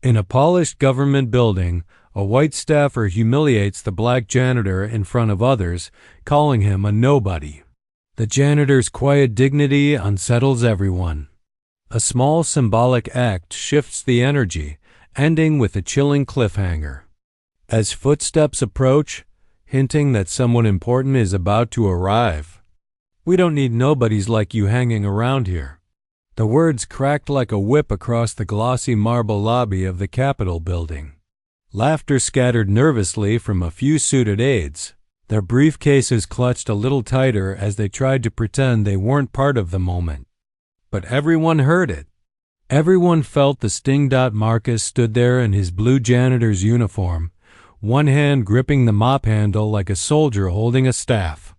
In a polished government building, a white staffer humiliates the black janitor in front of others, calling him a nobody. The janitor's quiet dignity unsettles everyone. A small symbolic act shifts the energy, ending with a chilling cliffhanger. As footsteps approach, hinting that someone important is about to arrive. "We don't need nobodies like you hanging around here." The words cracked like a whip across the glossy marble lobby of the Capitol building. Laughter scattered nervously from a few suited aides. Their briefcases clutched a little tighter as they tried to pretend they weren't part of the moment. But everyone heard it. Everyone felt the sting. Marcus stood there in his blue janitor's uniform, one hand gripping the mop handle like a soldier holding a staff.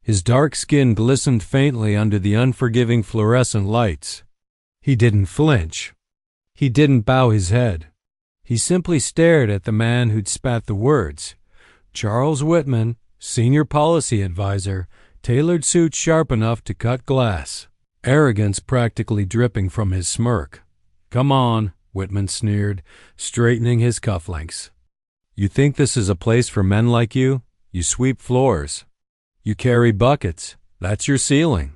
His dark skin glistened faintly under the unforgiving fluorescent lights. He didn't flinch. He didn't bow his head. He simply stared at the man who'd spat the words. Charles Whitman, senior policy advisor, tailored suit sharp enough to cut glass. Arrogance practically dripping from his smirk. "Come on," Whitman sneered, straightening his cufflinks. "You think this is a place for men like you? You sweep floors. You carry buckets. That's your ceiling.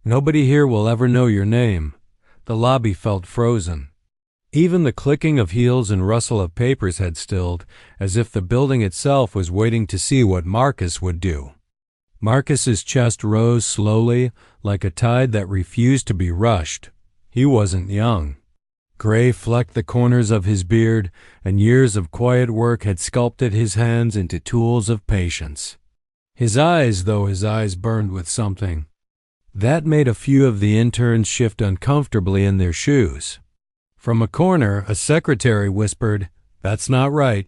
Nobody here will ever know your name." The lobby felt frozen. Even the clicking of heels and rustle of papers had stilled, as if the building itself was waiting to see what Marcus would do. Marcus's chest rose slowly, like a tide that refused to be rushed. He wasn't young. Gray flecked the corners of his beard, and years of quiet work had sculpted his hands into tools of patience. His eyes burned with something. That made a few of the interns shift uncomfortably in their shoes. From a corner, a secretary whispered, "That's not right."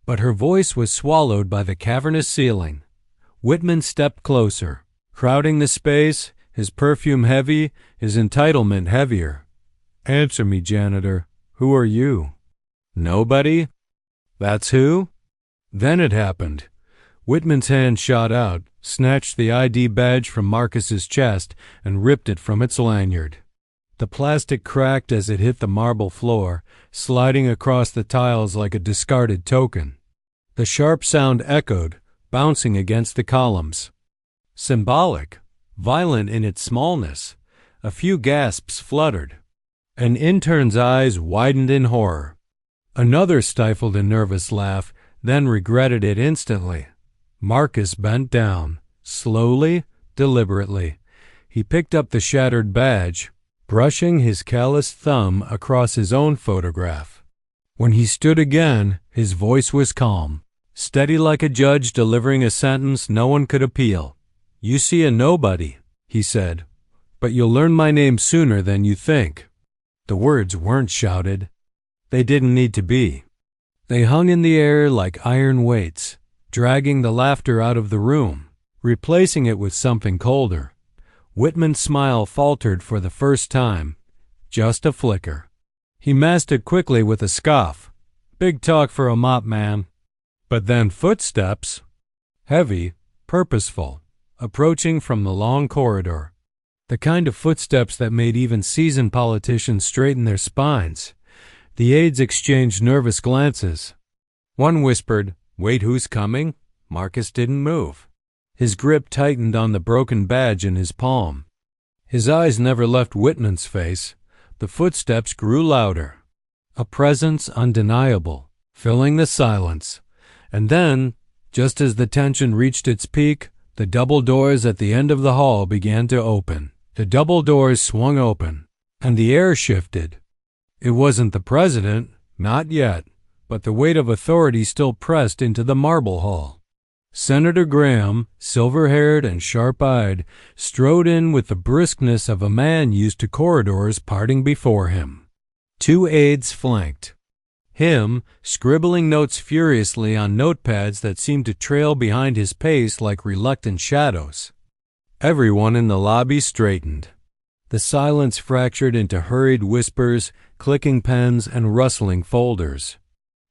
But her voice was swallowed by the cavernous ceiling. Whitman stepped closer, crowding the space, his perfume heavy, his entitlement heavier. "Answer me, janitor. Who are you?" "Nobody." "That's who?" Then it happened. Whitman's hand shot out, snatched the ID badge from Marcus's chest, and ripped it from its lanyard. The plastic cracked as it hit the marble floor, sliding across the tiles like a discarded token. The sharp sound echoed, bouncing against the columns. Symbolic, violent in its smallness. A few gasps fluttered. An intern's eyes widened in horror. Another stifled a nervous laugh, then regretted it instantly. Marcus bent down, slowly, deliberately. He picked up the shattered badge, brushing his calloused thumb across his own photograph. When he stood again, his voice was calm, steady like a judge delivering a sentence no one could appeal. "You see a nobody," he said, "but you'll learn my name sooner than you think." The words weren't shouted. They didn't need to be. They hung in the air like iron weights, dragging the laughter out of the room, replacing it with something colder. Whitman's smile faltered for the first time. Just a flicker. He masked it quickly with a scoff. "Big talk for a mop man." But then footsteps, heavy, purposeful, approaching from the long corridor. The kind of footsteps that made even seasoned politicians straighten their spines. The aides exchanged nervous glances. One whispered, "Wait, who's coming?" Marcus didn't move. His grip tightened on the broken badge in his palm. His eyes never left Whitman's face. The footsteps grew louder. A presence undeniable, filling the silence. And then, just as the tension reached its peak, the double doors at the end of the hall began to open. The double doors swung open, and the air shifted. It wasn't the president, not yet, but the weight of authority still pressed into the marble hall. Senator Graham, silver-haired and sharp-eyed, strode in with the briskness of a man used to corridors parting before him. Two aides flanked him, scribbling notes furiously on notepads that seemed to trail behind his pace like reluctant shadows. Everyone in the lobby straightened. The silence fractured into hurried whispers, clicking pens, and rustling folders.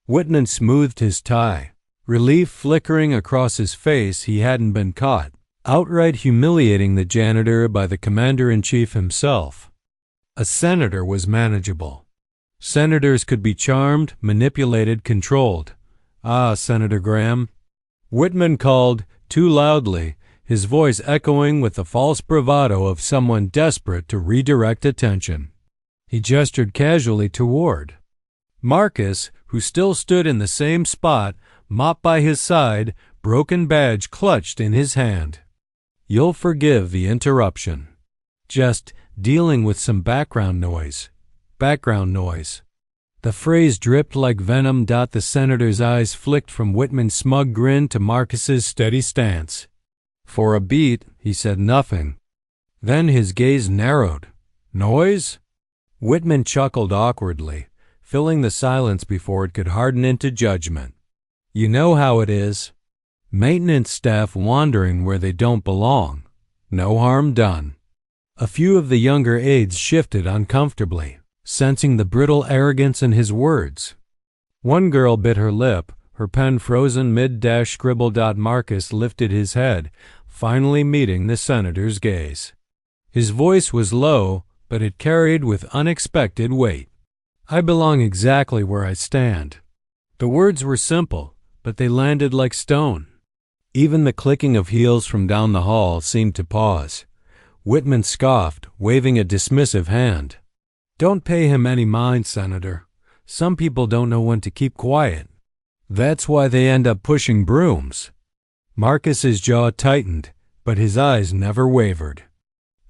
Whitman smoothed his tie, relief flickering across his face he hadn't been caught, outright humiliating the janitor by the commander-in-chief himself. A senator was manageable. Senators could be charmed, manipulated, controlled. Ah, Senator Graham. Whitman called, too loudly, his voice echoing with the false bravado of someone desperate to redirect attention. He gestured casually toward Marcus, who still stood in the same spot, mop by his side, broken badge clutched in his hand. You'll forgive the interruption. Just dealing with some background noise. The phrase dripped like venom. The senator's eyes flicked from Whitman's smug grin to Marcus's steady stance. For a beat, he said nothing. Then his gaze narrowed. Noise? Whitman chuckled awkwardly, filling the silence before it could harden into judgment. You know how it is. Maintenance staff wandering where they don't belong. No harm done. A few of the younger aides shifted uncomfortably, sensing the brittle arrogance in his words. One girl bit her lip, her pen frozen mid-scribble. Marcus lifted his head, finally meeting the senator's gaze. His voice was low, but it carried with unexpected weight. I belong exactly where I stand. The words were simple, but they landed like stone. Even the clicking of heels from down the hall seemed to pause. Whitman scoffed, waving a dismissive hand. Don't pay him any mind, Senator. Some people don't know when to keep quiet. That's why they end up pushing brooms. Marcus's jaw tightened, but his eyes never wavered.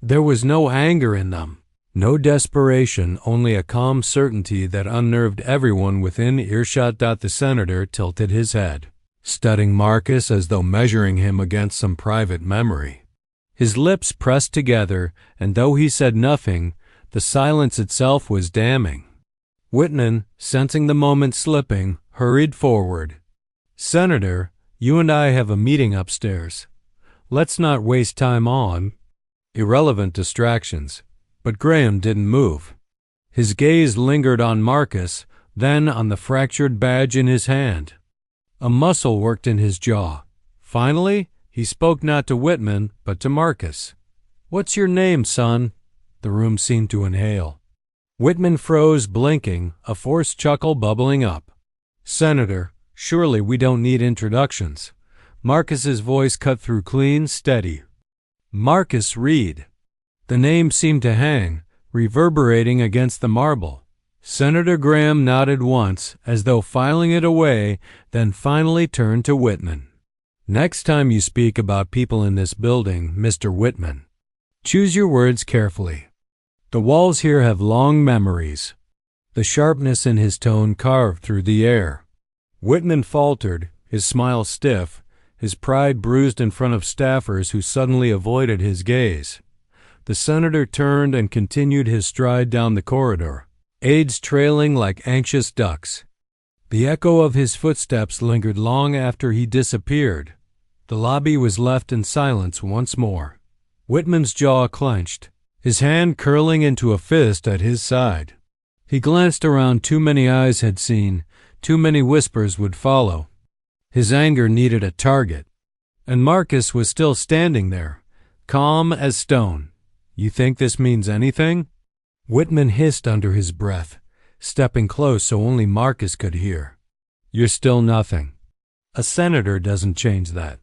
There was no anger in them. No desperation, only a calm certainty that unnerved everyone within earshot. The senator tilted his head, studying Marcus as though measuring him against some private memory. His lips pressed together, and though he said nothing, the silence itself was damning. Whitman, sensing the moment slipping, hurried forward. Senator, you and I have a meeting upstairs. Let's not waste time on irrelevant distractions. But Graham didn't move. His gaze lingered on Marcus, then on the fractured badge in his hand. A muscle worked in his jaw. Finally, he spoke not to Whitman, but to Marcus. What's your name, son? The room seemed to inhale. Whitman froze, blinking, a forced chuckle bubbling up. Senator, surely we don't need introductions. Marcus's voice cut through clean, steady. Marcus Reed. The name seemed to hang, reverberating against the marble. Senator Graham nodded once, as though filing it away, then finally turned to Whitman. Next time you speak about people in this building, Mr. Whitman, choose your words carefully. The walls here have long memories. The sharpness in his tone carved through the air. Whitman faltered, his smile stiff, his pride bruised in front of staffers who suddenly avoided his gaze. The senator turned and continued his stride down the corridor, aides trailing like anxious ducks. The echo of his footsteps lingered long after he disappeared. The lobby was left in silence once more. Whitman's jaw clenched, his hand curling into a fist at his side. He glanced around. Too many eyes had seen, too many whispers would follow. His anger needed a target. And Marcus was still standing there, calm as stone. You think this means anything? Whitman hissed under his breath, stepping close so only Marcus could hear. You're still nothing. A senator doesn't change that.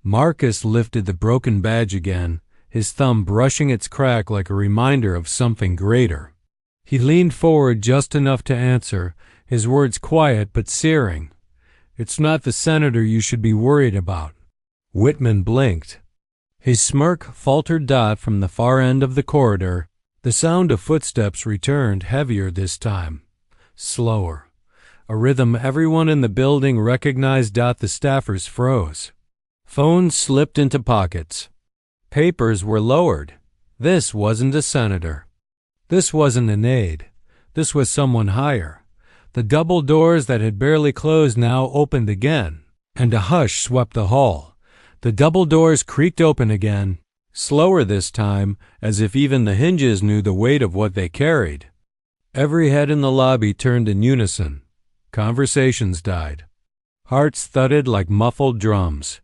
Marcus lifted the broken badge again, his thumb brushing its crack like a reminder of something greater. He leaned forward just enough to answer, his words quiet but searing. It's not the senator you should be worried about. Whitman blinked. His smirk faltered. From the far end of the corridor, the sound of footsteps returned, heavier this time, slower. A rhythm everyone in the building recognized. The staffers froze. Phones slipped into pockets. Papers were lowered. This wasn't a senator. This wasn't an aide. This was someone higher. The double doors that had barely closed now opened again, and a hush swept the hall. The double doors creaked open again, slower this time, as if even the hinges knew the weight of what they carried. Every head in the lobby turned in unison. Conversations died. Hearts thudded like muffled drums.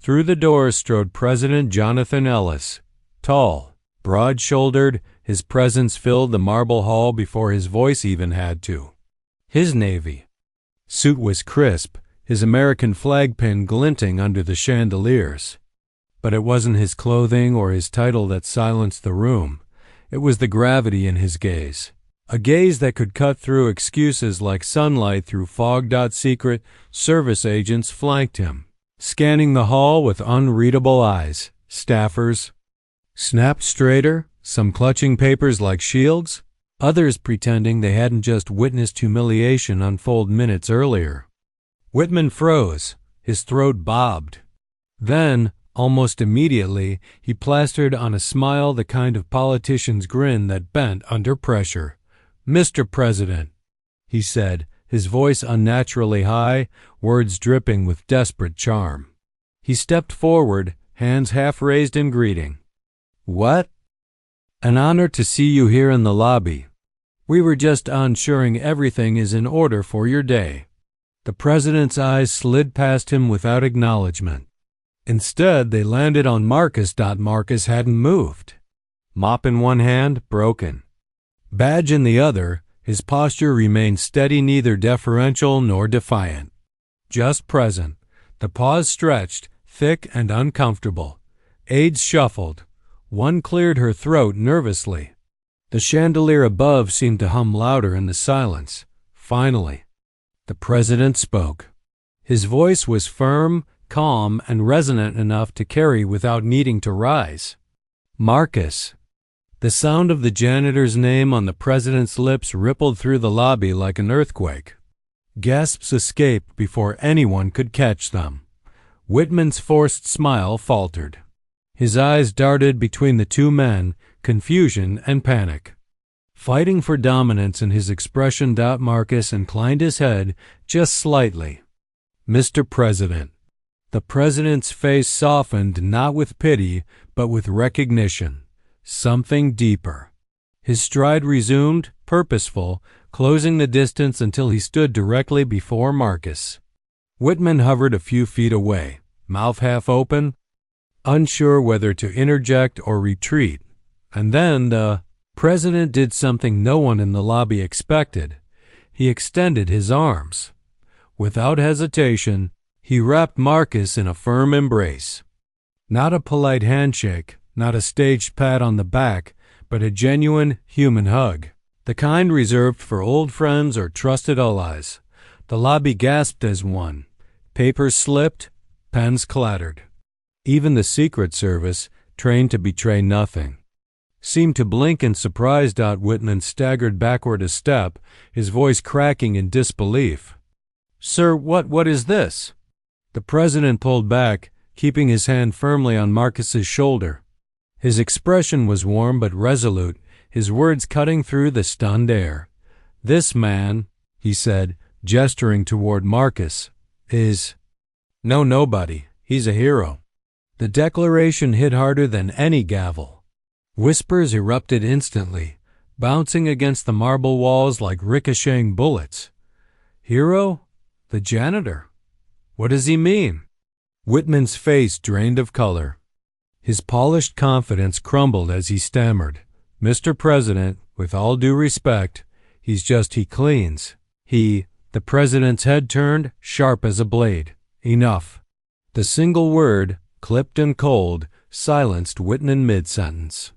Through the doors strode President Jonathan Ellis, tall, broad-shouldered, His presence filled the marble hall before his voice even had to. His navy suit was crisp, his American flag pin glinting under the chandeliers. But it wasn't his clothing or his title that silenced the room. It was the gravity in his gaze. A gaze that could cut through excuses like sunlight through fog. Secret Service agents flanked him, scanning the hall with unreadable eyes. Staffers snapped straighter, some clutching papers like shields, others pretending they hadn't just witnessed humiliation unfold minutes earlier. Whitman froze, his throat bobbed. Then, almost immediately, he plastered on a smile the kind of politician's grin that bent under pressure. "Mr. President," he said, his voice unnaturally high, words dripping with desperate charm. He stepped forward, hands half raised in greeting. "What?" "An honor to see you here in the lobby. We were just ensuring everything is in order for your day." The president's eyes slid past him without acknowledgement. Instead, they landed on Marcus. Marcus hadn't moved. Mop in one hand, broken. Badge in the other, his posture remained steady, neither deferential nor defiant. Just present. The pause stretched, thick and uncomfortable. Aides shuffled. One cleared her throat nervously. The chandelier above seemed to hum louder in the silence. Finally, the president spoke. His voice was firm, calm, and resonant enough to carry without needing to rise. "Marcus." The sound of the janitor's name on the president's lips rippled through the lobby like an earthquake. Gasps escaped before anyone could catch them. Whitman's forced smile faltered. His eyes darted between the two men, confusion and panic. Fighting for dominance in his expression. Marcus inclined his head just slightly. "Mr. President." The president's face softened, not with pity, but with recognition. Something deeper. His stride resumed, purposeful, closing the distance until he stood directly before Marcus. Whitman hovered a few feet away, mouth half open, unsure whether to interject or retreat. And then the president did something no one in the lobby expected. He extended his arms. Without hesitation, he wrapped Marcus in a firm embrace. Not a polite handshake, not a staged pat on the back, but a genuine human hug, the kind reserved for old friends or trusted allies. The lobby gasped as one. Papers slipped, pens clattered. Even the Secret Service, trained to betray nothing, seemed to blink in surprise. Whitman staggered backward a step, his voice cracking in disbelief. "Sir, what is this?" The president pulled back, keeping his hand firmly on Marcus's shoulder. His expression was warm but resolute, his words cutting through the stunned air. "This man," he said, gesturing toward Marcus, "is no nobody. He's a hero." The declaration hit harder than any gavel. Whispers erupted instantly, bouncing against the marble walls like ricocheting bullets. "Hero? The janitor? What does he mean?" Whitman's face drained of color. His polished confidence crumbled as he stammered. "Mr. President, with all due respect, he cleans. The president's head turned, sharp as a blade. Enough." The single word, clipped and cold, silenced Whitman mid-sentence.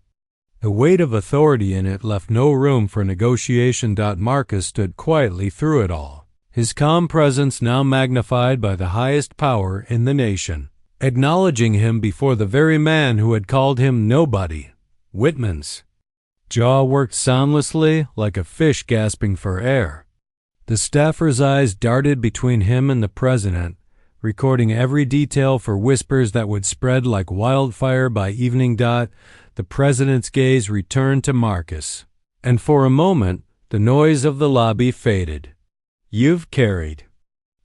The weight of authority in it left no room for negotiation. Marcus stood quietly through it all, his calm presence now magnified by the highest power in the nation, acknowledging him before the very man who had called him nobody. Whitman's jaw worked soundlessly like a fish gasping for air. The staffer's eyes darted between him and the president, recording every detail for whispers that would spread like wildfire by evening. The president's gaze returned to Marcus, and for a moment the noise of the lobby faded. "You've carried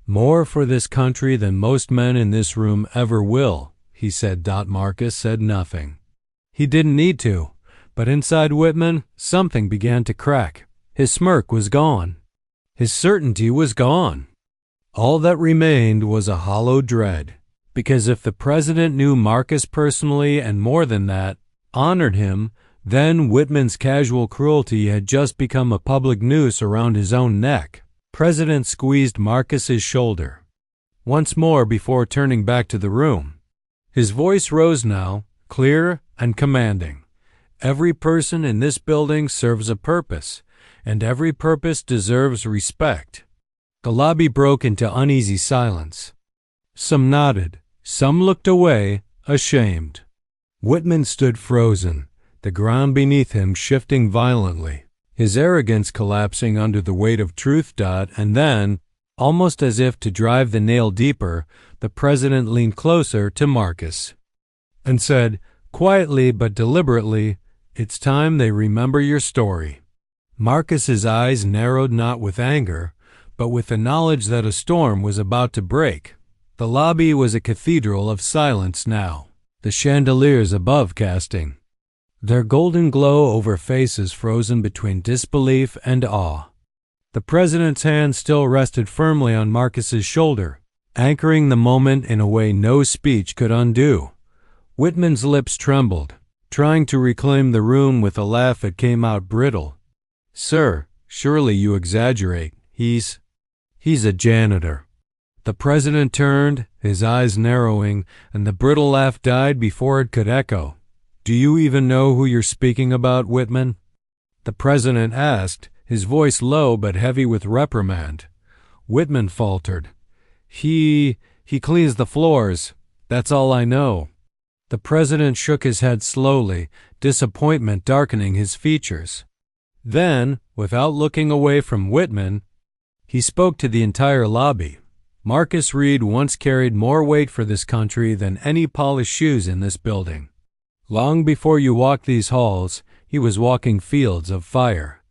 more for this country than most men in this room ever will," he said. Marcus said nothing. He didn't need to, but inside Whitman, something began to crack. His smirk was gone. His certainty was gone. All that remained was a hollow dread, because if the president knew Marcus personally and more than that, honored him, Then Whitman's casual cruelty had just become a public noose around his own neck. President squeezed Marcus's shoulder once more before turning back to the room. His voice rose now, clear and commanding. Every person in this building serves a purpose, and every purpose deserves respect. The lobby broke into uneasy silence. Some nodded, some looked away, ashamed. Whitman stood frozen, the ground beneath him shifting violently, his arrogance collapsing under the weight of truth. And then, almost as if to drive the nail deeper, the president leaned closer to Marcus and said, quietly but deliberately, "It's time they remember your story." Marcus's eyes narrowed not with anger, but with the knowledge that a storm was about to break. The lobby was a cathedral of silence now, the chandeliers above casting their golden glow over faces frozen between disbelief and awe. The president's hand still rested firmly on Marcus's shoulder, anchoring the moment in a way no speech could undo. Whitman's lips trembled, trying to reclaim the room with a laugh that came out brittle. "Sir, surely you exaggerate. He's a janitor." The president turned, his eyes narrowing, and the brittle laugh died before it could echo. "Do you even know who you're speaking about, Whitman?" the president asked, his voice low but heavy with reprimand. Whitman faltered. He cleans the floors. That's all I know." The president shook his head slowly, disappointment darkening his features. Then, without looking away from Whitman, he spoke to the entire lobby. "Marcus Reed once carried more weight for this country than any polished shoes in this building. Long before you walked these halls, he was walking fields of fire."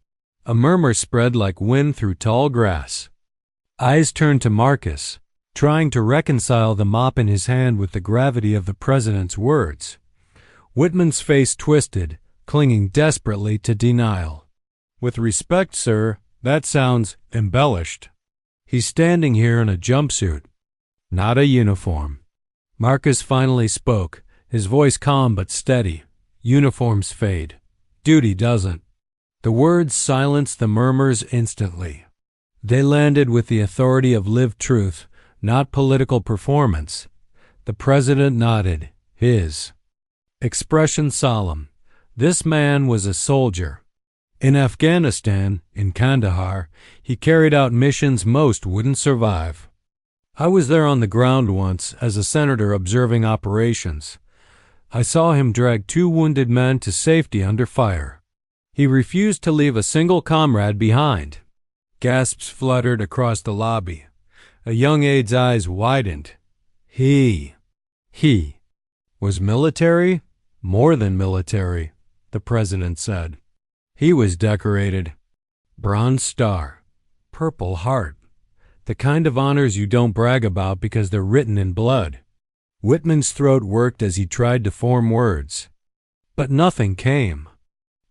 A murmur spread like wind through tall grass. Eyes turned to Marcus, trying to reconcile the mop in his hand with the gravity of the president's words. Whitman's face twisted, clinging desperately to denial. "With respect, sir, that sounds embellished. He's standing here in a jumpsuit, not a uniform." Marcus finally spoke, his voice calm but steady. "Uniforms fade. Duty doesn't." The words silenced the murmurs instantly. They landed with the authority of lived truth, not political performance. The president nodded, his expression solemn. This man was a soldier. In Afghanistan, in Kandahar, he carried out missions most wouldn't survive. I was there on the ground once as a senator observing operations. I saw him drag 2 wounded men to safety under fire. He refused to leave a single comrade behind. Gasps fluttered across the lobby. A young aide's eyes widened. He was military? More than military, the president said. He was decorated. Bronze Star, Purple Heart, the kind of honors you don't brag about because they're written in blood. Whitman's throat worked as he tried to form words. But nothing came.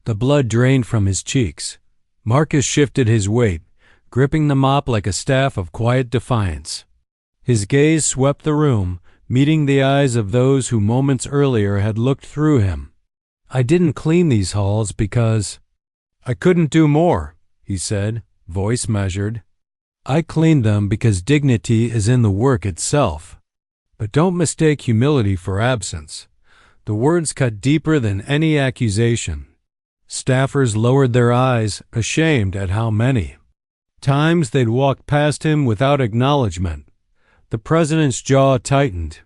The blood drained from his cheeks. Marcus shifted his weight, gripping the mop like a staff of quiet defiance. His gaze swept the room, meeting the eyes of those who moments earlier had looked through him. "I didn't clean these halls because I couldn't do more," he said, voice measured. "I cleaned them because dignity is in the work itself. But don't mistake humility for absence." The words cut deeper than any accusation. Staffers lowered their eyes, ashamed at how many times they'd walked past him without acknowledgement. The president's jaw tightened.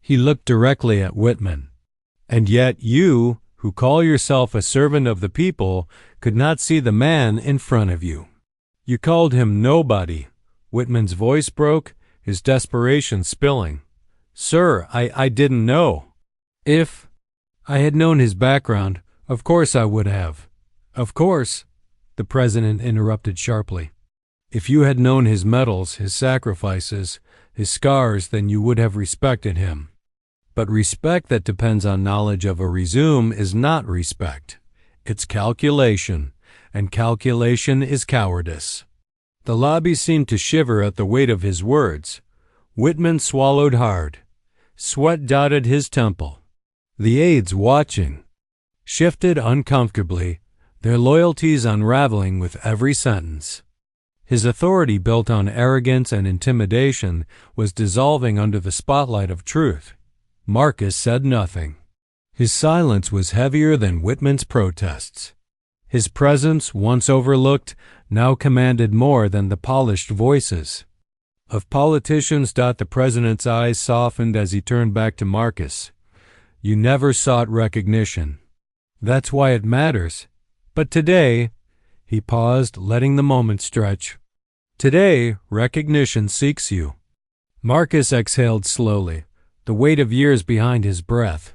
He looked directly at Whitman. "And yet you, who call yourself a servant of the people, could not see the man in front of you. You called him nobody." Whitman's voice broke, his desperation spilling. "Sir, I didn't know. If I had known his background, of course I would have." "Of course," the president interrupted sharply. "If you had known his medals, his sacrifices, his scars, then you would have respected him. But respect that depends on knowledge of a resume is not respect. It's calculation, and calculation is cowardice." The lobby seemed to shiver at the weight of his words. Whitman swallowed hard. Sweat dotted his temple. The aides watching shifted uncomfortably, their loyalties unraveling with every sentence. His authority, built on arrogance and intimidation, was dissolving under the spotlight of truth. Marcus said nothing. His silence was heavier than Whitman's protests. His presence, once overlooked, now commanded more than the polished voices of politicians. The president's eyes softened as he turned back to Marcus. You never sought recognition. That's why it matters. But today, he paused, letting the moment stretch. Today, recognition seeks you. Marcus exhaled slowly, the weight of years behind his breath.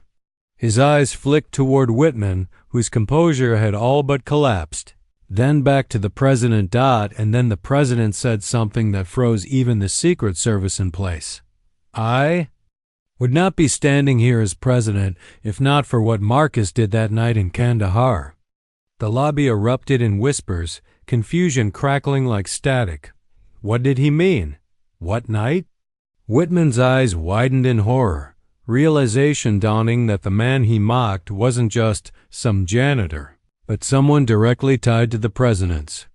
His eyes flicked toward Whitman, whose composure had all but collapsed. Then back to the president. And then the president said something that froze even the Secret Service in place. I would not be standing here as president if not for what Marcus did that night in Kandahar. The lobby erupted in whispers, confusion crackling like static. What did he mean? What night? Whitman's eyes widened in horror, realization dawning that the man he mocked wasn't just some janitor, but someone directly tied to the president's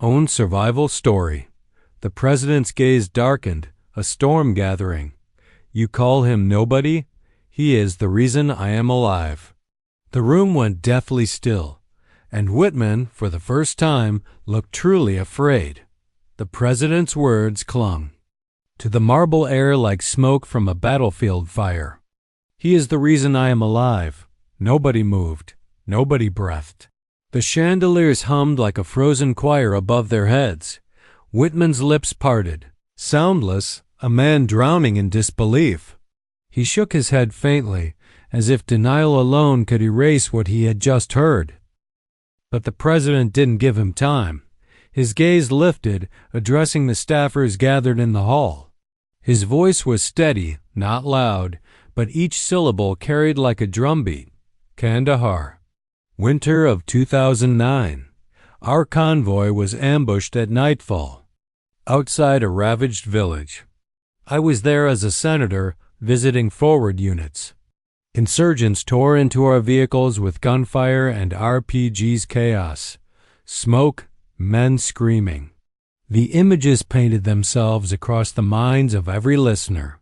own survival story. The president's gaze darkened, a storm gathering. You call him nobody? He is the reason I am alive. The room went deathly still, and Whitman, for the first time, looked truly afraid. The president's words clung to the marble air like smoke from a battlefield fire. He is the reason I am alive. Nobody moved. Nobody breathed. The chandeliers hummed like a frozen choir above their heads. Whitman's lips parted. Soundless, a man drowning in disbelief. He shook his head faintly, as if denial alone could erase what he had just heard. But the president didn't give him time. His gaze lifted, addressing the staffers gathered in the hall. His voice was steady, not loud, but each syllable carried like a drumbeat. Kandahar. Winter of 2009. Our convoy was ambushed at nightfall, outside a ravaged village. I was there as a senator, visiting forward units. Insurgents tore into our vehicles with gunfire and RPGs. Chaos. Smoke, men screaming. The images painted themselves across the minds of every listener.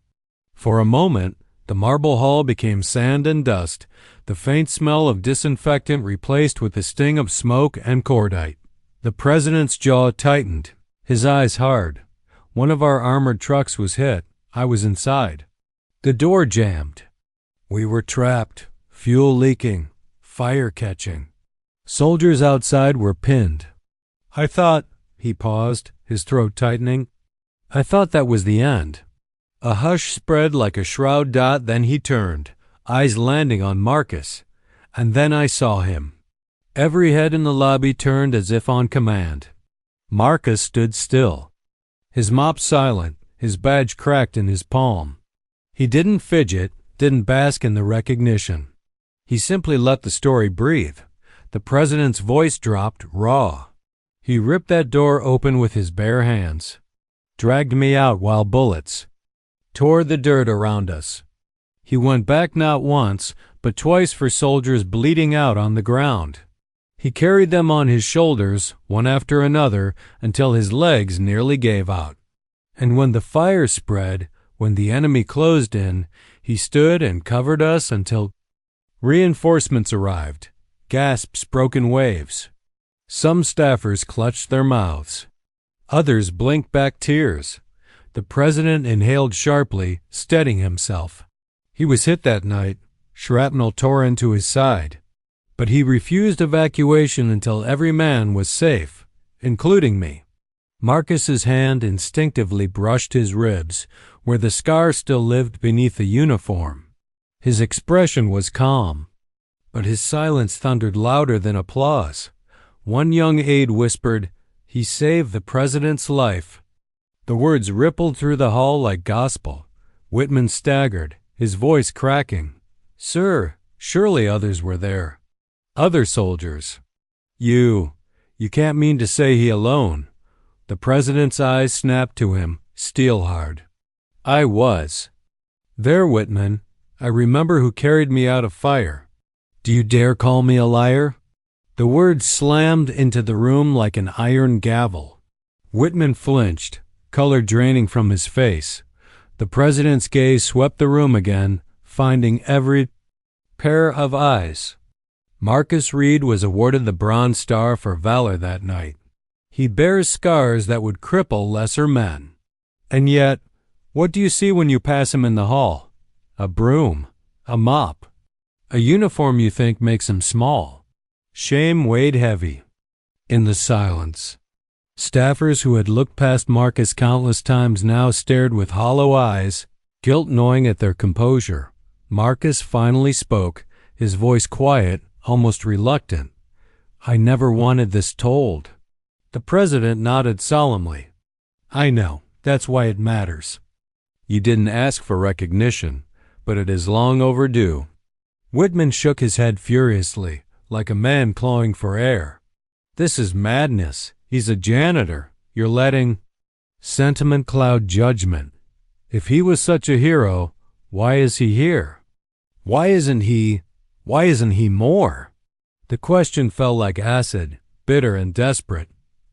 For a moment, the marble hall became sand and dust, the faint smell of disinfectant replaced with the sting of smoke and cordite. The president's jaw tightened, his eyes hard. One of our armored trucks was hit. I was inside. The door jammed. We were trapped, fuel leaking, fire catching. Soldiers outside were pinned. I thought, he paused, his throat tightening. I thought that was the end. A hush spread like a shroud. Then he turned, eyes landing on Marcus. And then I saw him. Every head in the lobby turned as if on command. Marcus stood still, his mop silent, his badge cracked in his palm. He didn't fidget, didn't bask in the recognition. He simply let the story breathe. The president's voice dropped, raw. He ripped that door open with his bare hands, dragged me out while bullets tore the dirt around us. He went back not once, but twice for soldiers bleeding out on the ground. He carried them on his shoulders, one after another, until his legs nearly gave out. And when the fire spread, when the enemy closed in, he stood and covered us until reinforcements arrived. Gasps, broken waves. Some staffers clutched their mouths. Others blinked back tears. The president inhaled sharply, steadying himself. He was hit that night. Shrapnel tore into his side. But he refused evacuation until every man was safe, including me. Marcus's hand instinctively brushed his ribs, where the scar still lived beneath the uniform. His expression was calm, but his silence thundered louder than applause. One young aide whispered, "He saved the president's life." The words rippled through the hall like gospel. Whitman staggered, his voice cracking. "Sir, surely others were there. Other soldiers. You can't mean to say he alone." The president's eyes snapped to him, steel hard. "I was. There, Whitman. I remember who carried me out of fire. Do you dare call me a liar? The words slammed into the room like an iron gavel. Whitman flinched, color draining from his face. The president's gaze swept the room again, finding every pair of eyes. Marcus Reed was awarded the Bronze Star for valor that night. He bears scars that would cripple lesser men. And yet, what do you see when you pass him in the hall? A broom, a mop, a uniform you think makes him small. Shame weighed heavy. In the silence, staffers who had looked past Marcus countless times now stared with hollow eyes, guilt gnawing at their composure. Marcus finally spoke, his voice quiet, almost reluctant. I never wanted this told. The president nodded solemnly. I know, that's why it matters. You didn't ask for recognition, but it is long overdue. Whitman shook his head furiously, like a man clawing for air. This is madness. He's a janitor. You're letting sentiment cloud judgment. If he was such a hero, why is he here? Why isn't he more? The question fell like acid, bitter and desperate.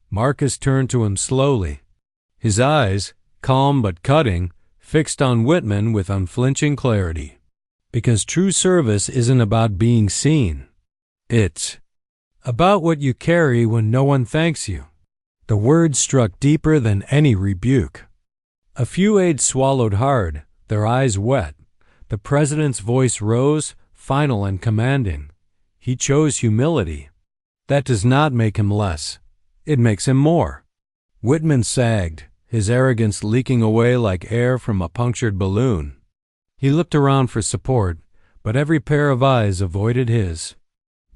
Marcus turned to him slowly. His eyes, calm but cutting, fixed on Whitman with unflinching clarity. Because true service isn't about being seen. It's about what you carry when no one thanks you. The words struck deeper than any rebuke. A few aides swallowed hard, their eyes wet. The president's voice rose, final and commanding. He chose humility. That does not make him less. It makes him more. Whitman sagged, his arrogance leaking away like air from a punctured balloon. He looked around for support, but every pair of eyes avoided his.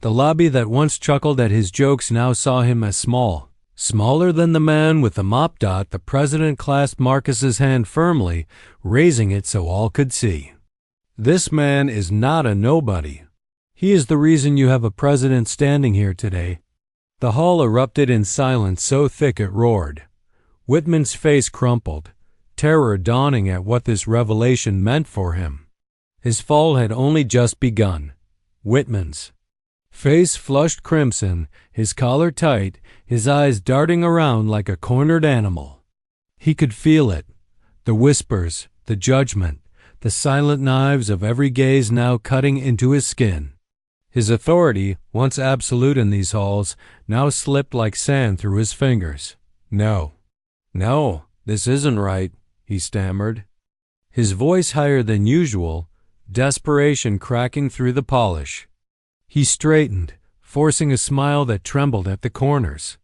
The lobby that once chuckled at his jokes now saw him as small. Smaller than the man with the mop dot, the president clasped Marcus's hand firmly, raising it so all could see. This man is not a nobody. He is the reason you have a president standing here today. The hall erupted in silence so thick it roared. Whitman's face crumpled, terror dawning at what this revelation meant for him. His fall had only just begun. Whitman's face flushed crimson, his collar tight, his eyes darting around like a cornered animal. He could feel it, the whispers, the judgment, the silent knives of every gaze now cutting into his skin. His authority, once absolute in these halls, now slipped like sand through his fingers. No, this isn't right, he stammered. His voice higher than usual, desperation cracking through the polish. He straightened, forcing a smile that trembled at the corners.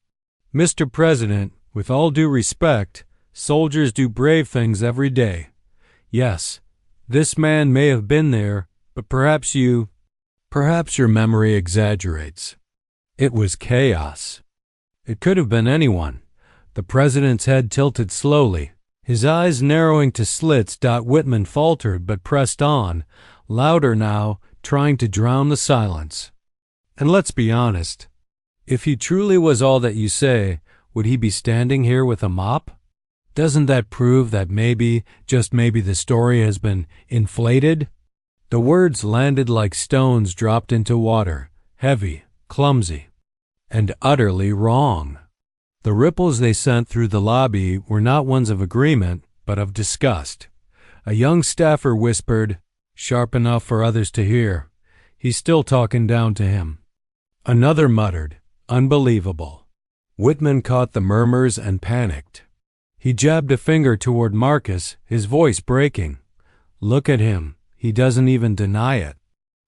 Mr. President, with all due respect, soldiers do brave things every day. Yes, this man may have been there, but perhaps your memory exaggerates. It was chaos. It could have been anyone. The president's head tilted slowly, his eyes narrowing to slits. Whitman faltered but pressed on, louder now, trying to drown the silence. And let's be honest. If he truly was all that you say, would he be standing here with a mop? Doesn't that prove that maybe, just maybe, the story has been inflated? The words landed like stones dropped into water, heavy, clumsy, and utterly wrong. The ripples they sent through the lobby were not ones of agreement, but of disgust. A young staffer whispered, sharp enough for others to hear, "He's still talking down to him." Another muttered, "Unbelievable." Whitman caught the murmurs and panicked. He jabbed a finger toward Marcus, his voice breaking. "Look at him. He doesn't even deny it.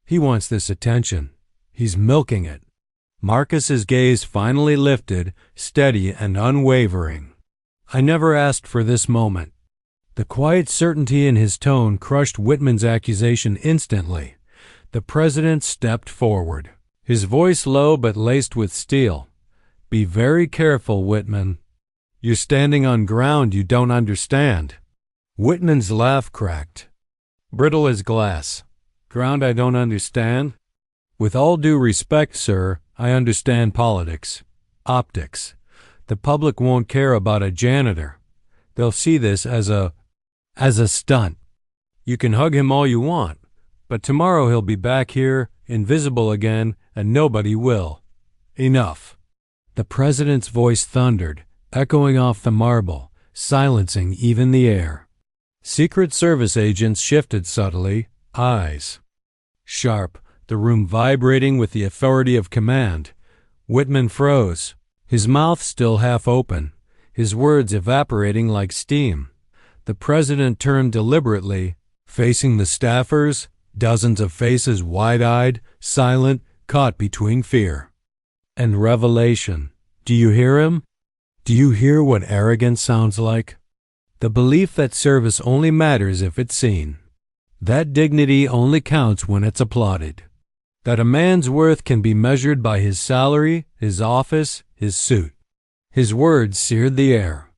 He wants this attention. He's milking it." Marcus's gaze finally lifted, steady and unwavering. "I never asked for this moment." The quiet certainty in his tone crushed Whitman's accusation instantly. The president stepped forward, his voice low but laced with steel. "Be very careful, Whitman. You're standing on ground you don't understand." Whitman's laugh cracked. "Brittle as glass. Ground I don't understand? With all due respect, sir, I understand politics, optics. The public won't care about a janitor. They'll see this as a stunt. You can hug him all you want, but tomorrow he'll be back here, invisible again, and nobody will. Enough. The president's voice thundered, echoing off the marble, silencing even the air. Secret Service agents shifted subtly, eyes sharp, the room vibrating with the authority of command. Whitman froze, his mouth still half open, his words evaporating like steam. The president turned deliberately, facing the staffers, dozens of faces wide-eyed, silent, caught between fear and revelation. Do you hear him? Do you hear what arrogance sounds like? The belief that service only matters if it's seen. That dignity only counts when it's applauded. That a man's worth can be measured by his salary, his office, his suit. His words seared the air.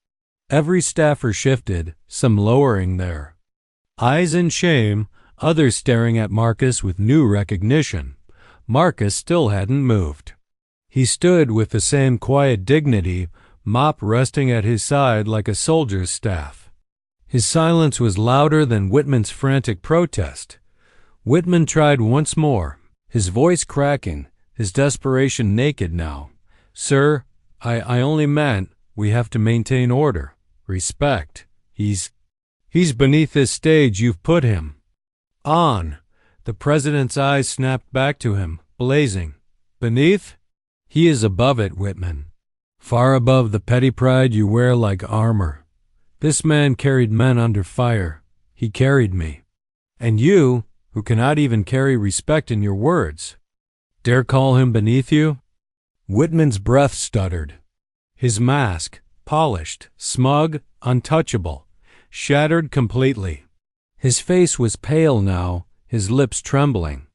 Every staffer shifted, some lowering their eyes in shame, others staring at Marcus with new recognition. Marcus still hadn't moved. He stood with the same quiet dignity, mop resting at his side like a soldier's staff. His silence was louder than Whitman's frantic protest. Whitman tried once more, his voice cracking, his desperation naked now. Sir, I only meant we have to maintain order, respect. He's beneath this stage you've put him on. The president's eyes snapped back to him, blazing. Beneath? He is above it, Whitman. Far above the petty pride you wear like armor. This man carried men under fire. He carried me. And you, who cannot even carry respect in your words, dare call him beneath you? Whitman's breath stuttered. His mask, polished, smug, untouchable, shattered completely. His face was pale now, his lips trembling.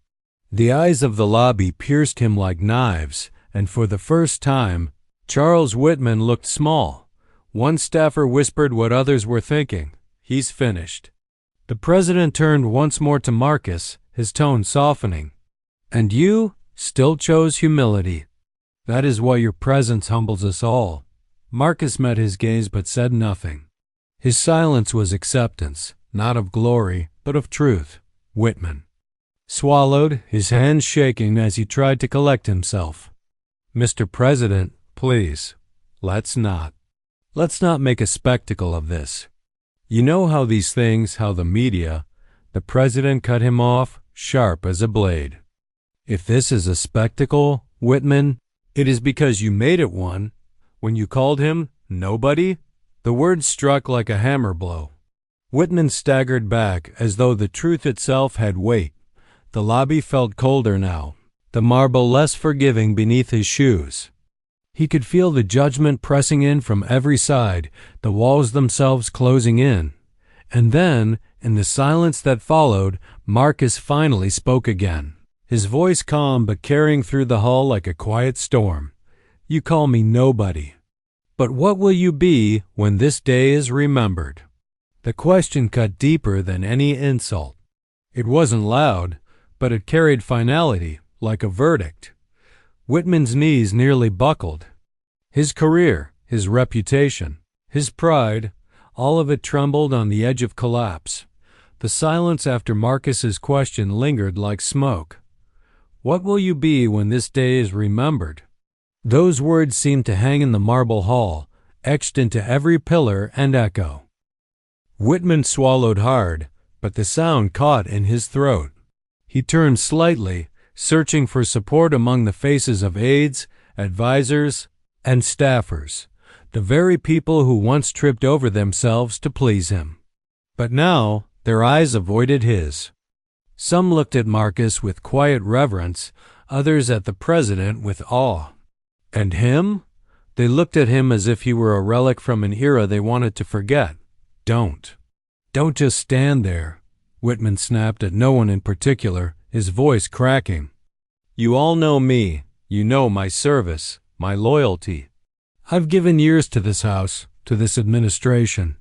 The eyes of the lobby pierced him like knives, and for the first time, Charles Whitman looked small. One staffer whispered what others were thinking. He's finished. The president turned once more to Marcus, his tone softening. And you still chose humility. That is why your presence humbles us all. Marcus met his gaze but said nothing. His silence was acceptance, not of glory, but of truth. Whitman swallowed, his hands shaking as he tried to collect himself. Mr. President, please, let's not make a spectacle of this. You know how these things, how the media, the president cut him off, sharp as a blade. If this is a spectacle, Whitman, it is because you made it one. When you called him nobody, the words struck like a hammer blow. Whitman staggered back as though the truth itself had weight. The lobby felt colder now, the marble less forgiving beneath his shoes. He could feel the judgment pressing in from every side, the walls themselves closing in. And then, in the silence that followed, Marcus finally spoke again, his voice calm but carrying through the hall like a quiet storm. You call me nobody. But what will you be when this day is remembered? The question cut deeper than any insult. It wasn't loud, but it carried finality, like a verdict. Whitman's knees nearly buckled. His career, his reputation, his pride, all of it trembled on the edge of collapse. The silence after Marcus's question lingered like smoke. What will you be when this day is remembered? Those words seemed to hang in the marble hall, etched into every pillar and echo. Whitman swallowed hard, but the sound caught in his throat. He turned slightly, searching for support among the faces of aides, advisors, and staffers, the very people who once tripped over themselves to please him. But now their eyes avoided his. Some looked at Marcus with quiet reverence, others at the president with awe. And him? They looked at him as if he were a relic from an era they wanted to forget. Don't just stand there, Whitman snapped at no one in particular, his voice cracking. You all know me. You know my service, my loyalty. I've given years to this house, to this administration.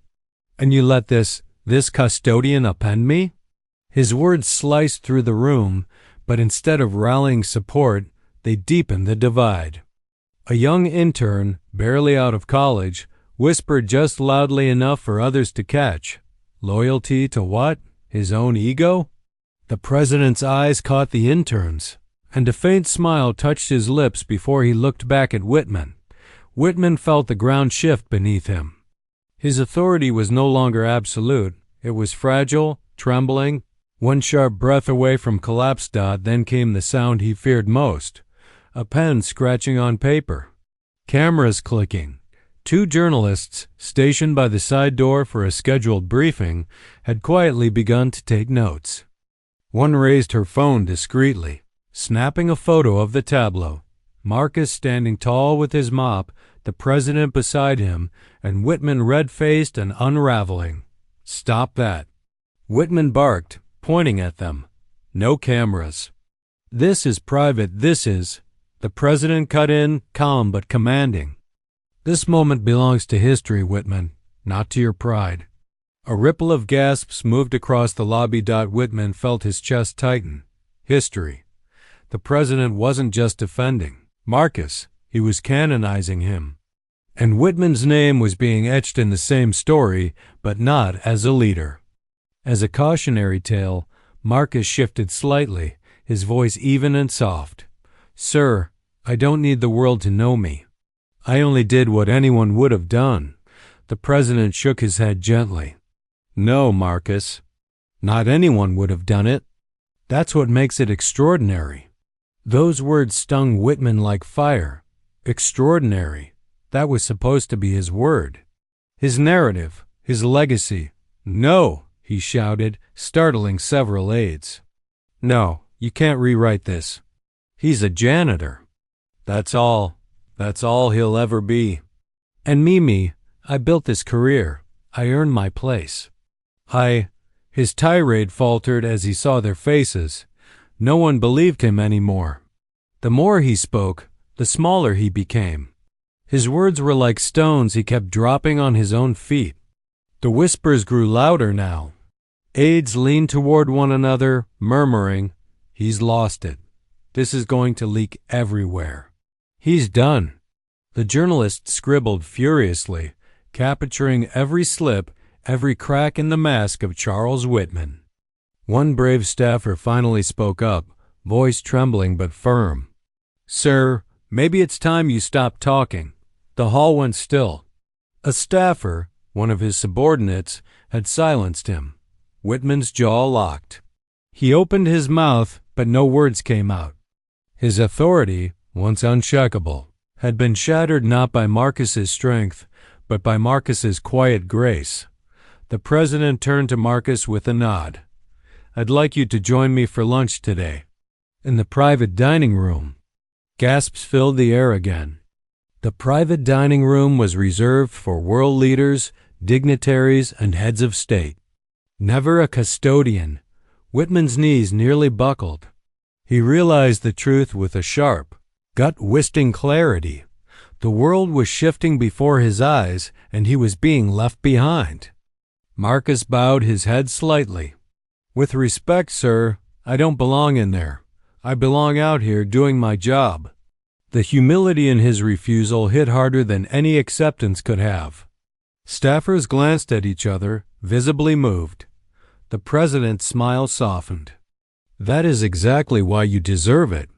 And you let this custodian upend me? His words sliced through the room, but instead of rallying support, they deepened the divide. A young intern, barely out of college, whispered just loudly enough for others to catch. Loyalty to what? His own ego? The president's eyes caught the intern's. and a faint smile touched his lips before he looked back at Whitman. Whitman felt the ground shift beneath him. His authority was no longer absolute. It was fragile, trembling. One sharp breath away from collapse. Then came the sound he feared most, a pen scratching on paper. Cameras clicking. Two journalists, stationed by the side door for a scheduled briefing, had quietly begun to take notes. One raised her phone discreetly, snapping a photo of the tableau. Marcus standing tall with his mop, the president beside him, and Whitman red-faced and unraveling. "Stop that." Whitman barked, pointing at them. "No cameras. This is private, this is." The president cut in, calm but commanding. "This moment belongs to history, Whitman, not to your pride." A ripple of gasps moved across the lobby. Whitman felt his chest tighten. History. The president wasn't just defending Marcus, he was canonizing him. And Whitman's name was being etched in the same story, but not as a leader. As a cautionary tale, Marcus shifted slightly, his voice even and soft. "Sir, I don't need the world to know me. I only did what anyone would have done." The president shook his head gently. "No, Marcus. Not anyone would have done it. That's what makes it extraordinary." Those words stung Whitman like fire. Extraordinary. That was supposed to be his word. His narrative, his legacy. "No," he shouted, startling several aides. "No, you can't rewrite this. He's a janitor. That's all. That's all he'll ever be. And me, I built this career. I earned my place. His tirade faltered as he saw their faces. No one believed him anymore. The more he spoke, the smaller he became. His words were like stones he kept dropping on his own feet. The whispers grew louder now. Aides leaned toward one another, murmuring, "He's lost it. This is going to leak everywhere. He's done." The journalists scribbled furiously, capturing every slip, every crack in the mask of Charles Whitman. One brave staffer finally spoke up, voice trembling but firm. "Sir, maybe it's time you stopped talking." The hall went still. A staffer, one of his subordinates, had silenced him. Whitman's jaw locked. He opened his mouth, but no words came out. His authority, once unshakable, had been shattered not by Marcus's strength, but by Marcus's quiet grace. The president turned to Marcus with a nod. "I'd like you to join me for lunch today." In the private dining room. Gasps filled the air again. The private dining room was reserved for world leaders, dignitaries, and heads of state. Never a custodian. Whitman's knees nearly buckled. He realized the truth with a sharp, gut-twisting clarity. The world was shifting before his eyes, and he was being left behind. Marcus bowed his head slightly. "With respect, sir, I don't belong in there. I belong out here doing my job." The humility in his refusal hit harder than any acceptance could have. Staffers glanced at each other, visibly moved. The president's smile softened. "That is exactly why you deserve it."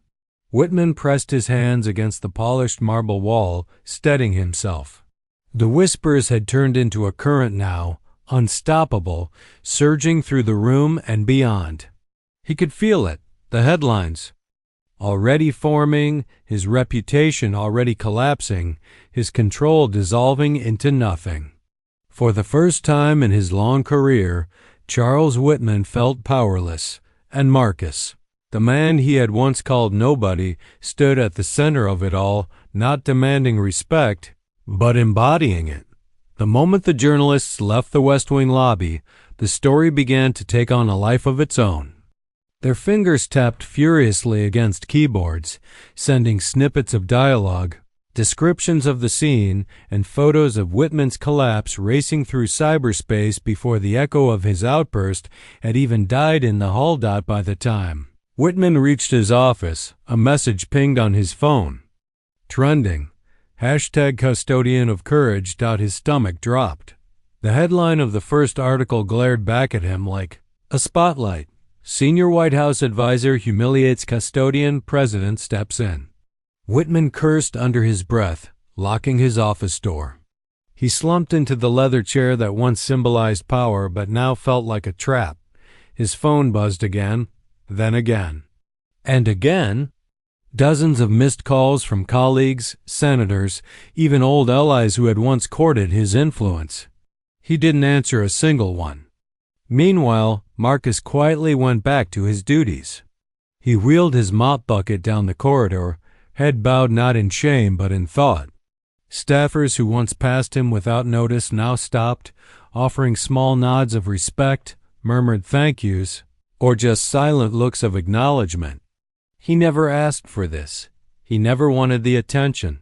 Whitman pressed his hands against the polished marble wall, steadying himself. The whispers had turned into a current now, unstoppable, surging through the room and beyond. He could feel it, the headlines already forming, his reputation already collapsing, his control dissolving into nothing. For the first time in his long career, Charles Whitman felt powerless, and Marcus, the man he had once called nobody, stood at the center of it all, not demanding respect, but embodying it. The moment the journalists left the West Wing lobby, the story began to take on a life of its own. Their fingers tapped furiously against keyboards, sending snippets of dialogue, descriptions of the scene, and photos of Whitman's collapse racing through cyberspace before the echo of his outburst had even died in the hall. By the time Whitman reached his office, a message pinged on his phone. Trending. #custodian of courage. His stomach dropped. The headline of the first article glared back at him like a spotlight. Senior White House advisor humiliates custodian, president steps in. Whitman cursed under his breath, locking his office door. He slumped into the leather chair that once symbolized power but now felt like a trap. His phone buzzed again, then again. And again. Dozens of missed calls from colleagues, senators, even old allies who had once courted his influence. He didn't answer a single one. Meanwhile, Marcus quietly went back to his duties. He wheeled his mop bucket down the corridor, head bowed not in shame but in thought. Staffers who once passed him without notice now stopped, offering small nods of respect, murmured thank yous, or just silent looks of acknowledgement. He never asked for this. He never wanted the attention.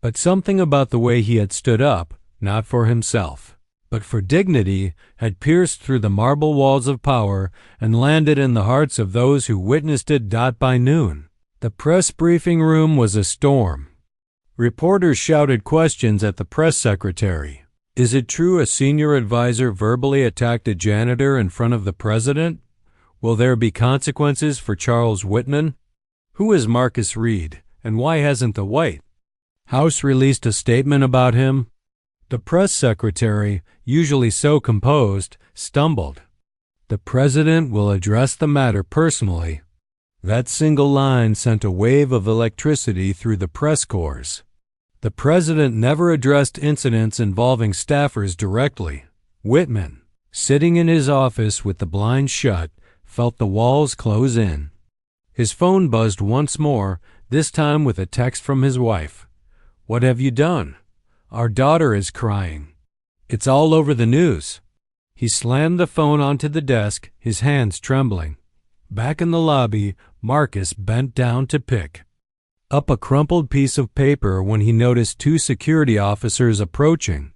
But something about the way he had stood up, not for himself, but for dignity, had pierced through the marble walls of power and landed in the hearts of those who witnessed it. By noon, the press briefing room was a storm. Reporters shouted questions at the press secretary. Is it true a senior advisor verbally attacked a janitor in front of the president? Will there be consequences for Charles Whitman? Who is Marcus Reed, and why hasn't the White House released a statement about him? The press secretary, usually so composed, stumbled. The president will address the matter personally. That single line sent a wave of electricity through the press corps. The president never addressed incidents involving staffers directly. Whitman, sitting in his office with the blinds shut, felt the walls close in. His phone buzzed once more, this time with a text from his wife. What have you done? Our daughter is crying. It's all over the news. He slammed the phone onto the desk, his hands trembling. Back in the lobby, Marcus bent down to pick up a crumpled piece of paper when he noticed two security officers approaching.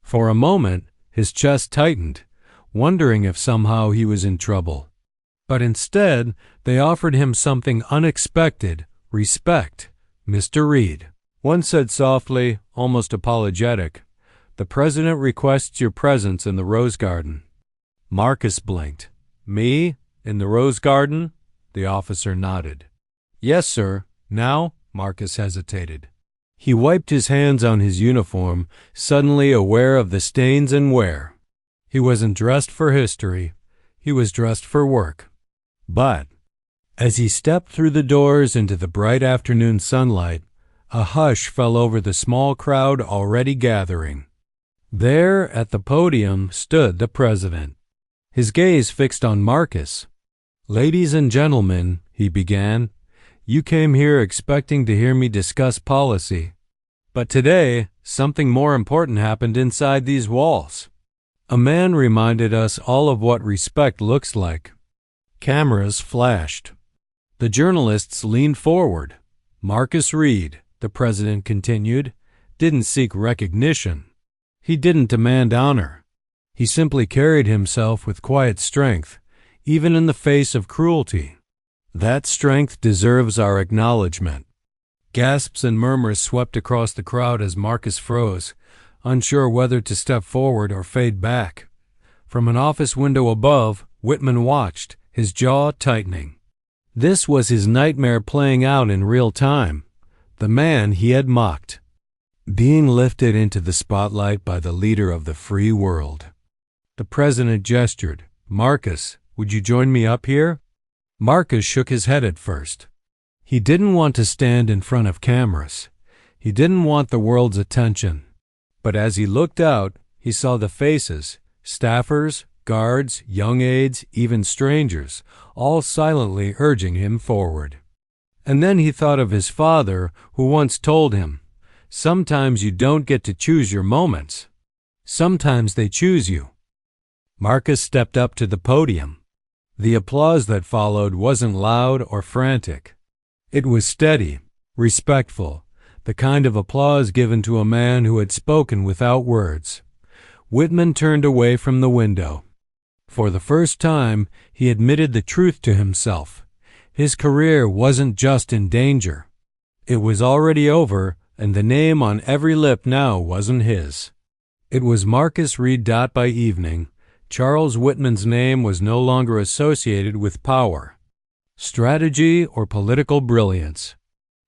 For a moment, his chest tightened, wondering if somehow he was in trouble. But instead, they offered him something unexpected, respect. Mr. Reed, one said softly, almost apologetic, the president requests your presence in the Rose Garden. Marcus blinked. Me? In the Rose Garden? The officer nodded. Yes, sir. Now? Marcus hesitated. He wiped his hands on his uniform, suddenly aware of the stains and wear. He wasn't dressed for history. He was dressed for work. But as he stepped through the doors into the bright afternoon sunlight, a hush fell over the small crowd already gathering. There at the podium stood the president, his gaze fixed on Marcus. Ladies and gentlemen, he began, you came here expecting to hear me discuss policy. But today, something more important happened inside these walls. A man reminded us all of what respect looks like. Cameras flashed. The journalists leaned forward. Marcus Reed, the president continued, didn't seek recognition. He didn't demand honor. He simply carried himself with quiet strength, even in the face of cruelty. That strength deserves our acknowledgement. Gasps and murmurs swept across the crowd as Marcus froze, unsure whether to step forward or fade back. From an office window above, Whitman watched, his jaw tightening. This was his nightmare playing out in real time. The man he had mocked, being lifted into the spotlight by the leader of the free world. The president gestured. Marcus, would you join me up here? Marcus shook his head at first. He didn't want to stand in front of cameras. He didn't want the world's attention. But as he looked out, he saw the faces, staffers, guards, young aides, even strangers, all silently urging him forward. And then he thought of his father, who once told him, sometimes you don't get to choose your moments. Sometimes they choose you. Marcus stepped up to the podium. The applause that followed wasn't loud or frantic. It was steady, respectful, the kind of applause given to a man who had spoken without words. Whitman turned away from the window. For the first time, he admitted the truth to himself. His career wasn't just in danger. It was already over, and the name on every lip now wasn't his. It was Marcus Reed. By evening, Charles Whitman's name was no longer associated with power, strategy, or political brilliance.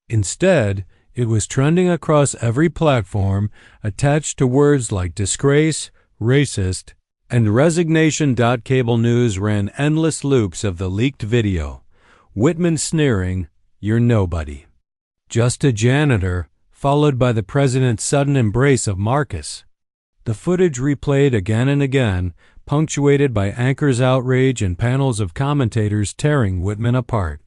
Instead, it was trending across every platform, attached to words like disgrace, racist, and resignation. Cable news ran endless loops of the leaked video. Whitman sneering, "You're nobody. Just a janitor," followed by the president's sudden embrace of Marcus. The footage replayed again and again, punctuated by anchors' outrage and panels of commentators tearing Whitman apart.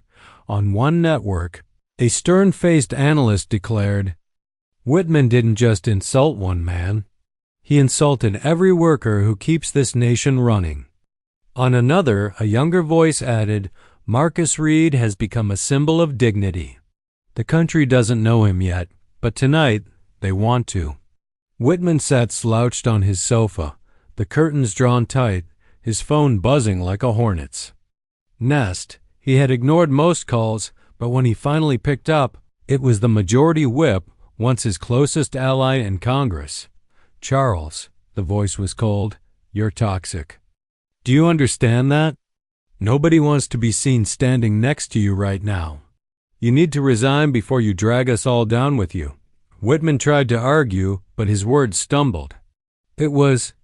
On one network, a stern-faced analyst declared, "Whitman didn't just insult one man. He insulted every worker who keeps this nation running." On another, a younger voice added, "Marcus Reed has become a symbol of dignity. The country doesn't know him yet, but tonight they want to." Whitman sat slouched on his sofa, the curtains drawn tight, his phone buzzing like a hornet's nest. He had ignored most calls, but when he finally picked up, it was the majority whip, once his closest ally in Congress. "Charles," the voice was cold, "you're toxic. Do you understand that? Nobody wants to be seen standing next to you right now. You need to resign before you drag us all down with you." Whitman tried to argue, but his words stumbled. It was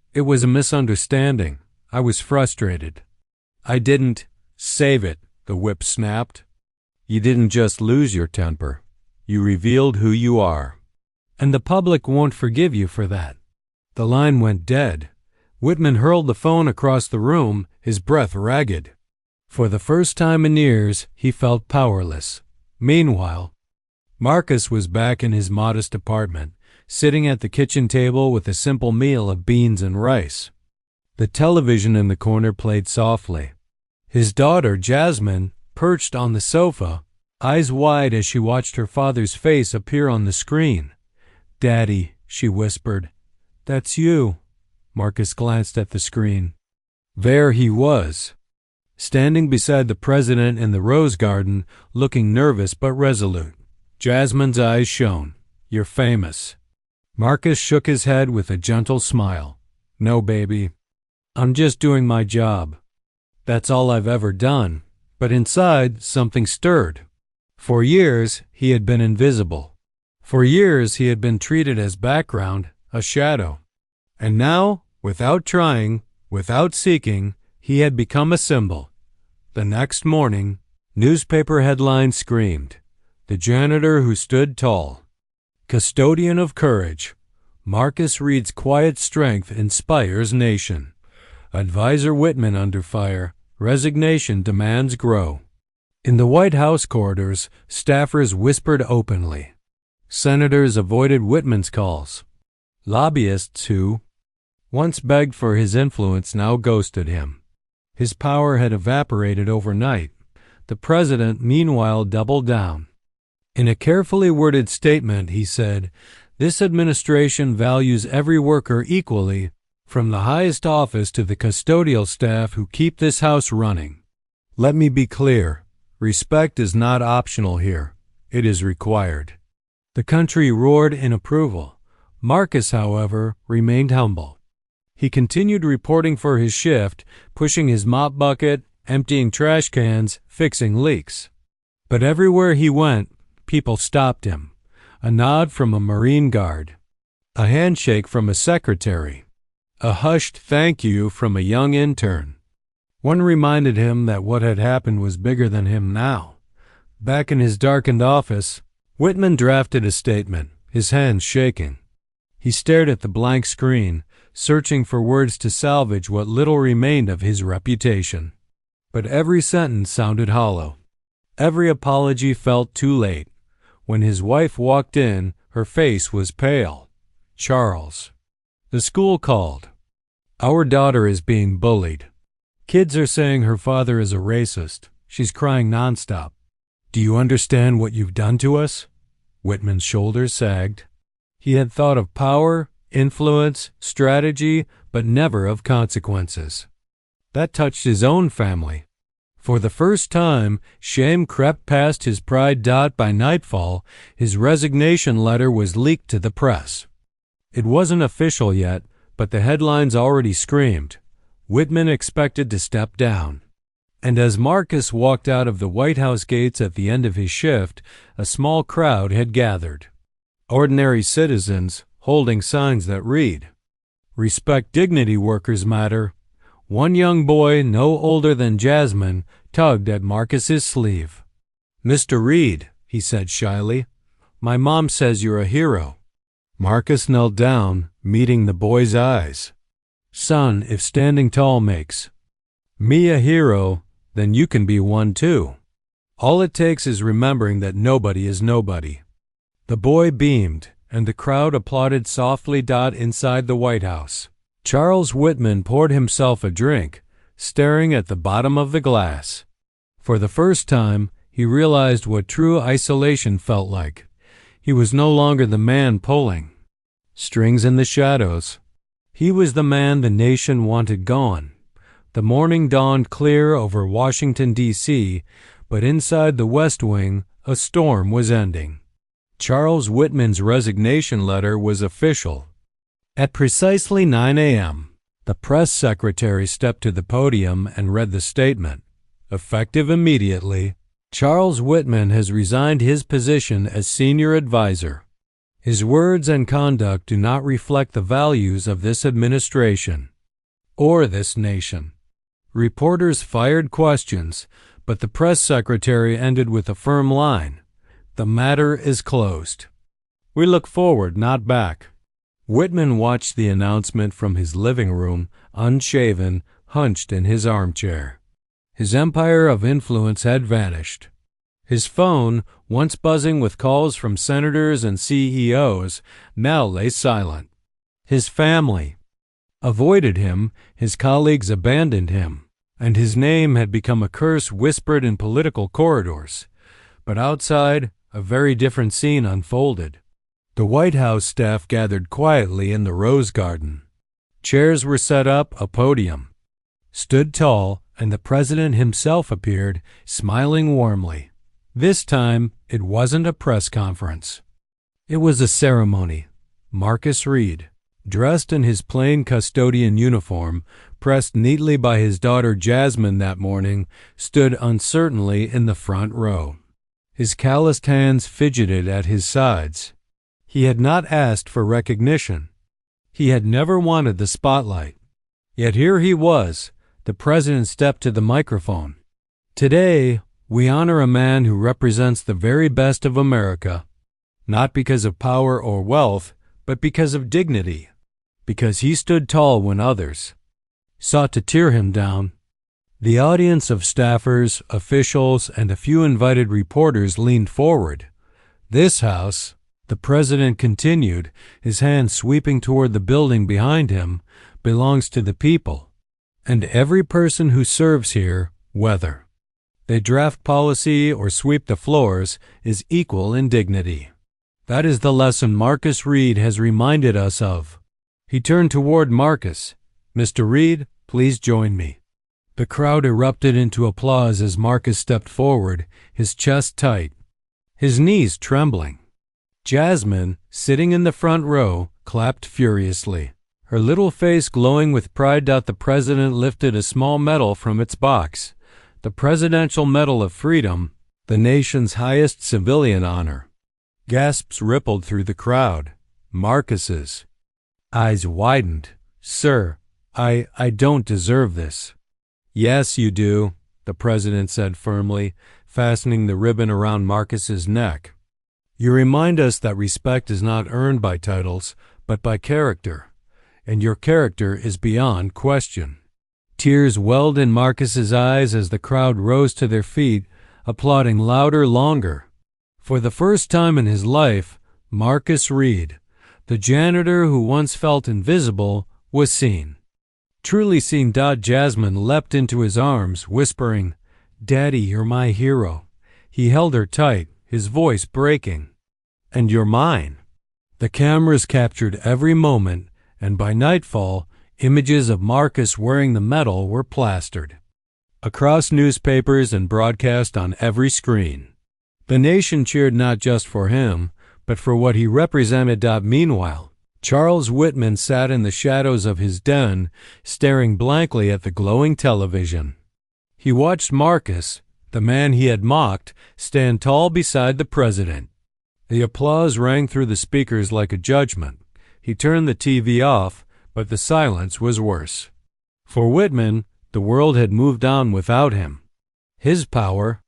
a misunderstanding. I was frustrated." "I didn't save it," the whip snapped. "You didn't just lose your temper. You revealed who you are. And the public won't forgive you for that." The line went dead. Whitman hurled the phone across the room, his breath ragged. For the first time in years, he felt powerless. Meanwhile, Marcus was back in his modest apartment, sitting at the kitchen table with a simple meal of beans and rice. The television in the corner played softly. His daughter, Jasmine, perched on the sofa, eyes wide as she watched her father's face appear on the screen. "Daddy," she whispered. "That's you." Marcus glanced at the screen. There he was, standing beside the president in the rose garden, looking nervous but resolute. Jasmine's eyes shone. "You're famous." Marcus shook his head with a gentle smile. "No, baby. I'm just doing my job. That's all I've ever done." But inside, something stirred. For years, he had been invisible. For years, he had been treated as background, a shadow. And now, without trying, without seeking, he had become a symbol. The next morning, newspaper headlines screamed, "The janitor who stood tall. Custodian of courage. Marcus Reed's quiet strength inspires nation. Advisor Whitman under fire. Resignation demands grow." In the White House corridors, staffers whispered openly. Senators avoided Whitman's calls. Lobbyists who once begged for his influence now ghosted him. His power had evaporated overnight. The president, meanwhile, doubled down. In a carefully worded statement, he said, "This administration values every worker equally, from the highest office to the custodial staff who keep this house running. Let me be clear, respect is not optional here. It is required." The country roared in approval. Marcus, however, remained humble. He continued reporting for his shift, pushing his mop bucket, emptying trash cans, fixing leaks. But everywhere he went, people stopped him. A nod from a Marine guard, a handshake from a secretary, a hushed thank you from a young intern. One reminded him that what had happened was bigger than him now. Back in his darkened office, Whitman drafted a statement, his hands shaking. He stared at the blank screen, searching for words to salvage what little remained of his reputation. But every sentence sounded hollow. Every apology felt too late. When his wife walked in, her face was pale. "Charles." The school called. "Our daughter is being bullied. Kids are saying her father is a racist. She's crying nonstop. Do you understand what you've done to us?" Whitman's shoulders sagged. He had thought of power, influence, strategy, but never of consequences. That touched his own family. For the first time, shame crept past his pride. By nightfall, his resignation letter was leaked to the press. It wasn't official yet, but the headlines already screamed, Whitman expected to step down. And as Marcus walked out of the White House gates at the end of his shift, a small crowd had gathered. Ordinary citizens holding signs that read, "Respect dignity, workers matter." One young boy, no older than Jasmine, tugged at Marcus's sleeve. "Mr. Reed," he said shyly, "my mom says you're a hero." Marcus knelt down, meeting the boy's eyes. "Son, if standing tall makes me a hero, then you can be one too. All it takes is remembering that nobody is nobody." The boy beamed, and the crowd applauded softly. Inside the White House, Charles Whitman poured himself a drink, staring at the bottom of the glass. For the first time, he realized what true isolation felt like. He was no longer the man pulling strings in the shadows. He was the man the nation wanted gone. The morning dawned clear over Washington, D.C., but inside the West Wing, a storm was ending. Charles Whitman's resignation letter was official. At precisely 9 a.m., the press secretary stepped to the podium and read the statement. Effective immediately, Charles Whitman has resigned his position as senior advisor. His words and conduct do not reflect the values of this administration or this nation. Reporters fired questions, but the press secretary ended with a firm line. The matter is closed. We look forward, not back. Whitman watched the announcement from his living room, unshaven, hunched in his armchair. His empire of influence had vanished. His phone, once buzzing with calls from senators and CEOs, now lay silent. His family avoided him, his colleagues abandoned him, and his name had become a curse whispered in political corridors. But outside, a very different scene unfolded. The White House staff gathered quietly in the Rose Garden. Chairs were set up, a podium stood tall, and the president himself appeared, smiling warmly. This time, it wasn't a press conference. It was a ceremony. Marcus Reed, dressed in his plain custodian uniform, pressed neatly by his daughter Jasmine that morning, stood uncertainly in the front row. His calloused hands fidgeted at his sides. He had not asked for recognition. He had never wanted the spotlight. Yet here he was. The president stepped to the microphone. "Today, we honor a man who represents the very best of America, not because of power or wealth, but because of dignity, because he stood tall when others sought to tear him down." The audience of staffers, officials, and a few invited reporters leaned forward. "This house," the president continued, his hand sweeping toward the building behind him, "belongs to the people. And every person who serves here, whether they draft policy or sweep the floors, is equal in dignity." That is the lesson Marcus Reed has reminded us of. He turned toward Marcus. "Mr. Reed, please join me." The crowd erupted into applause as Marcus stepped forward, his chest tight, his knees trembling. Jasmine, sitting in the front row, clapped furiously, her little face glowing with pride. The president lifted a small medal from its box, the Presidential Medal of Freedom, the nation's highest civilian honor. Gasps rippled through the crowd. Marcus's eyes widened. "Sir, I don't deserve this." "Yes, you do," the president said firmly, fastening the ribbon around Marcus's neck. "You remind us that respect is not earned by titles, but by character, and your character is beyond question." Tears welled in Marcus's eyes as the crowd rose to their feet, applauding louder, longer. For the first time in his life, Marcus Reed, the janitor who once felt invisible, was seen. Truly seen. Jasmine leapt into his arms, whispering, "Daddy, you're my hero." He held her tight, his voice breaking. "And you're mine." The cameras captured every moment, and by nightfall, images of Marcus wearing the medal were plastered across newspapers and broadcast on every screen. The nation cheered not just for him, but for what he represented. Meanwhile, Charles Whitman sat in the shadows of his den, staring blankly at the glowing television. He watched Marcus, the man he had mocked, stand tall beside the president. The applause rang through the speakers like a judgment. He turned the TV off, but the silence was worse. For Whitman, the world had moved on without him. His power,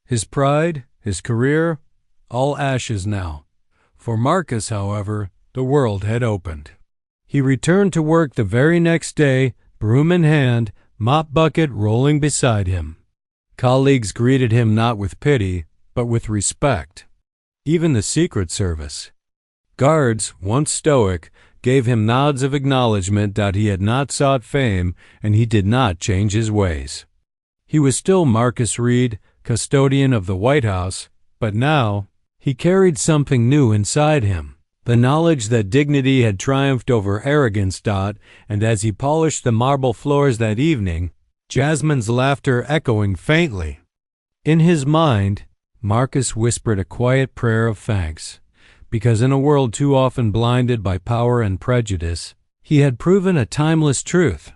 his pride, his career, all ashes now. For Marcus, however, the world had opened. He returned to work the very next day, broom in hand, mop bucket rolling beside him. Colleagues greeted him not with pity, but with respect. Even the Secret Service. Guards, once stoic, gave him nods of acknowledgment that he had not sought fame and he did not change his ways. He was still Marcus Reed, custodian of the White House, but now he carried something new inside him. The knowledge that dignity had triumphed over arrogance. And as he polished the marble floors that evening, Jasmine's laughter echoing faintly. In his mind, Marcus whispered a quiet prayer of thanks, because in a world too often blinded by power and prejudice, he had proven a timeless truth.